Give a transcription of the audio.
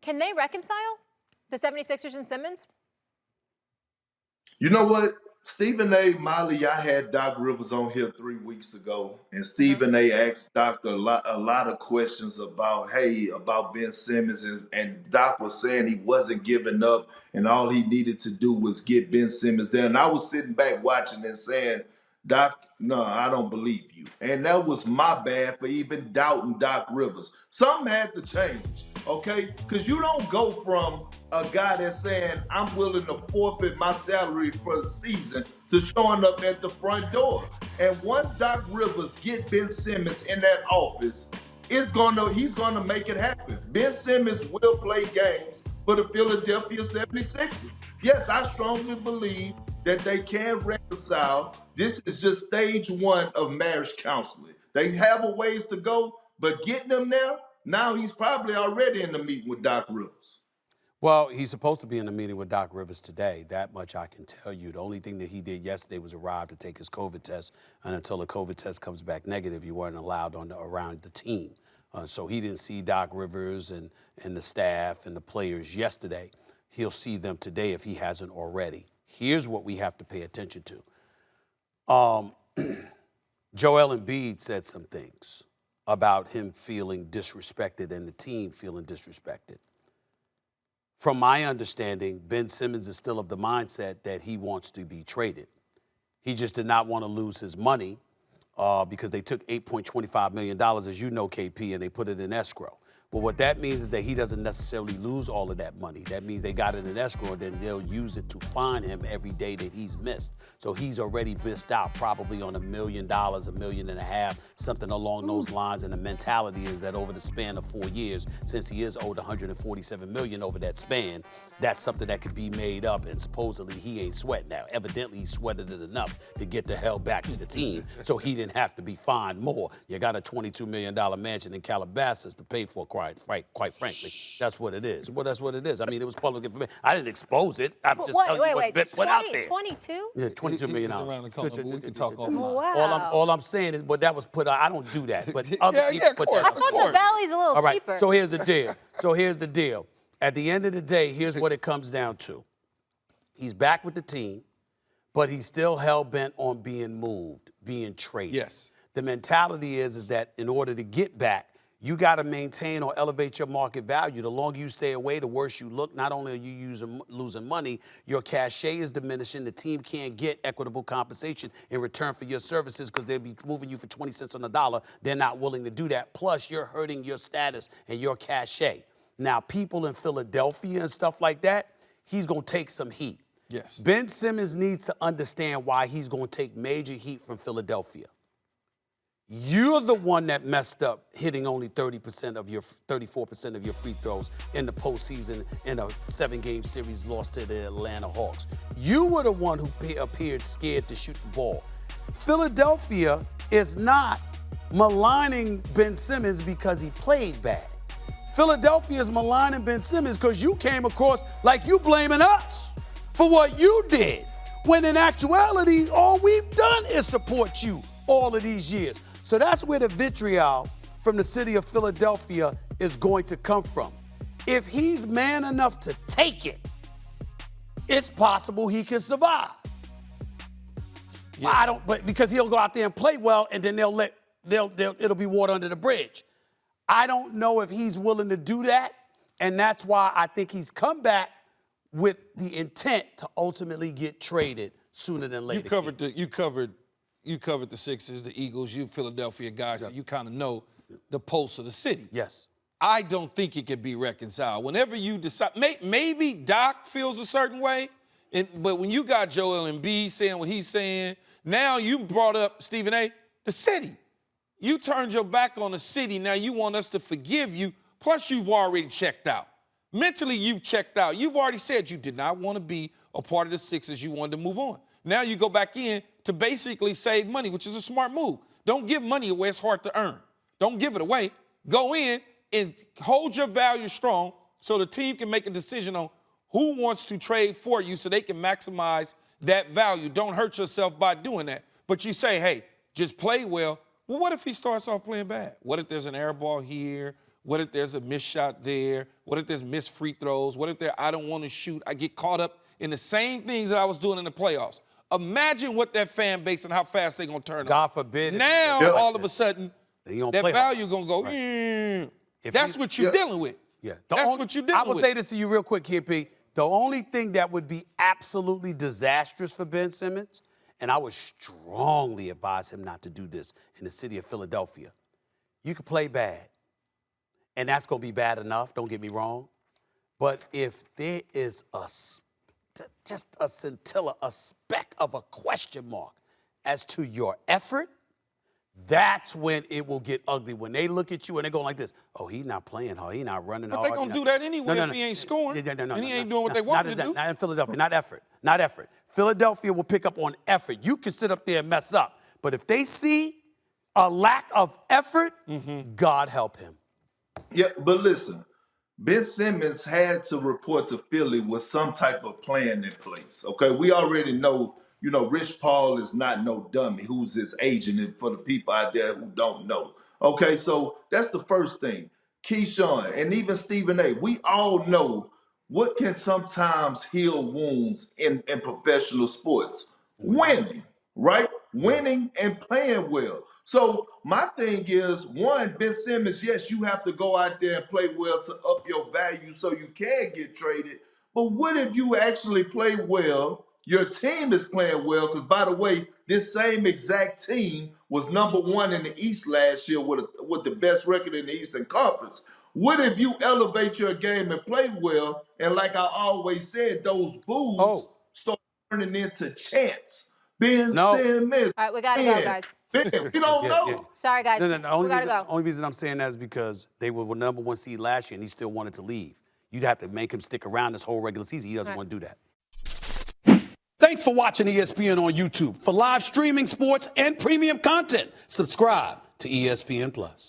Can they reconcile, the 76ers and Simmons? You know what? Stephen A. Miley, I had Doc Rivers on here 3 weeks ago, and Stephen A. asked Doc a lot of questions about Ben Simmons, and Doc was saying he wasn't giving up, and all he needed to do was get Ben Simmons there. And I was sitting back watching and saying, Doc, no, I don't believe you. And that was my bad for even doubting Doc Rivers. Something had to change, okay? Because you don't go from a guy that's saying, I'm willing to forfeit my salary for the season to showing up at the front door. And once Doc Rivers get Ben Simmons in that office, he's gonna make it happen. Ben Simmons will play games for the Philadelphia 76ers. Yes, I strongly believe that they can reconcile. This is just stage one of marriage counseling. They have a ways to go, but getting them there, now he's probably already in the meeting with Doc Rivers. Well, he's supposed to be in a meeting with Doc Rivers today. That much I can tell you. The only thing that he did yesterday was arrive to take his COVID test, and until the COVID test comes back negative, you weren't allowed around the team. So he didn't see Doc Rivers and the staff and the players yesterday. He'll see them today if he hasn't already. Here's what we have to pay attention to. Joel Embiid said some things about him feeling disrespected and the team feeling disrespected. From my understanding, Ben Simmons is still of the mindset that he wants to be traded. He just did not want to lose his money because they took $8.25 million, as you know, KP, and they put it in escrow. Well, what that means is that he doesn't necessarily lose all of that money. That means they got it in escrow, and then they'll use it to fine him every day that he's missed. So he's already missed out probably on $1 million, $1.5 million, something along those lines. And the mentality is that over the span of 4 years, since he is owed $147 million over that span, that's something that could be made up, and supposedly he ain't sweating now. Evidently, he sweated it enough to get the hell back to the team, so he didn't have to be fined more. You got a $22 million mansion in Calabasas to pay for, quite frankly. That's what it is. Well, that's what it is. I mean, it was public information. I didn't expose it. I'm just telling you what's been put out there. 22? Yeah, $22 million. Around the corner, we can talk offline. Wow. All I'm saying is, but that was put out. I don't do that. But other people put that I out. thought the Valley's a little All right, cheaper. so here's the deal. At the end of the day, here's what it comes down to. He's back with the team, but he's still hell-bent on being moved, being traded. Yes. The mentality is that in order to get back, you got to maintain or elevate your market value. The longer you stay away, the worse you look. Not only are you losing money, your cachet is diminishing. The team can't get equitable compensation in return for your services because they'll be moving you for 20 cents on the dollar. They're not willing to do that. Plus, you're hurting your status and your cachet. Now, people in Philadelphia and stuff like that, he's going to take some heat. Yes. Ben Simmons needs to understand why he's going to take major heat from Philadelphia. You're the one that messed up hitting only 34% of your free throws in the postseason in a 7-game series lost to the Atlanta Hawks. You were the one who appeared scared to shoot the ball. Philadelphia is not maligning Ben Simmons because he played bad. Philadelphia is maligning Ben Simmons because you came across like you blaming us for what you did, when in actuality, all we've done is support you all of these years. So that's where the vitriol from the city of Philadelphia is going to come from. If he's man enough to take it, it's possible he can survive. Yeah. But because he'll go out there and play well, and then it'll be water under the bridge. I don't know if he's willing to do that, and that's why I think he's come back with the intent to ultimately get traded sooner than later. You covered the Sixers, the Eagles, you Philadelphia guys, so you kind of know the pulse of the city. Yes. I don't think it can be reconciled. Whenever you decide, maybe Doc feels a certain way, but when you got Joel Embiid saying what he's saying, now you brought up, Stephen A., the city. You turned your back on the city. Now you want us to forgive you. Plus, you've already checked out. Mentally, you've checked out. You've already said you did not want to be a part of the Sixers. You wanted to move on. Now you go back in to basically save money, which is a smart move. Don't give money away. It's hard to earn. Don't give it away. Go in and hold your value strong so the team can make a decision on who wants to trade for you so they can maximize that value. Don't hurt yourself by doing that. But you say, hey, just play well. Well, what if he starts off playing bad? What if there's an air ball here? What if there's a missed shot there? What if there's missed free throws? What if I don't want to shoot? I get caught up in the same things that I was doing in the playoffs. Imagine what that fan base and how fast they're going to turn God up. forbid. Now, all of a sudden, that play value going to go, That's what you're dealing with. Yeah. That's what you're dealing with. I will say this to you real quick, KP. The only thing that would be absolutely disastrous for Ben Simmons, and I would strongly advise him not to do this in the city of Philadelphia. You could play bad, and that's going to be bad enough, don't get me wrong. But if there is just a scintilla, a speck of a question mark as to your effort, that's when it will get ugly. When they look at you and they go like this, oh, he's not playing hard, he's not running hard. But they're going to do that anyway if he ain't scoring. And he ain't doing what they want him to do. Not in Philadelphia, not effort. Philadelphia will pick up on effort. You can sit up there and mess up. But if they see a lack of effort, God help him. Yeah, but listen, Ben Simmons had to report to Philly with some type of plan in place. Okay, we already know, Rich Paul is not no dummy who's his agent, and for the people out there who don't know. Okay, so that's the first thing. Keyshawn and even Stephen A., we all know what can sometimes heal wounds in professional sports. Winning, right? Winning and playing well. So my thing is, one, Ben Simmons, yes, you have to go out there and play well to up your value so you can get traded. But what if you actually play well, your team is playing well? Because, by the way, this same exact team was #1 in the East last year with the best record in the Eastern Conference. What if you elevate your game and play well, and like I always said, those boos start turning into chants? Ben Simmons. All right, we got to go, guys. We don't know. Yeah. Sorry, guys. No. We got to go. Only reason I'm saying that is because they were #1 seed last year and he still wanted to leave. You'd have to make him stick around this whole regular season. He doesn't want to do that. Thanks for watching ESPN on YouTube. For live streaming, sports, and premium content, subscribe to ESPN+.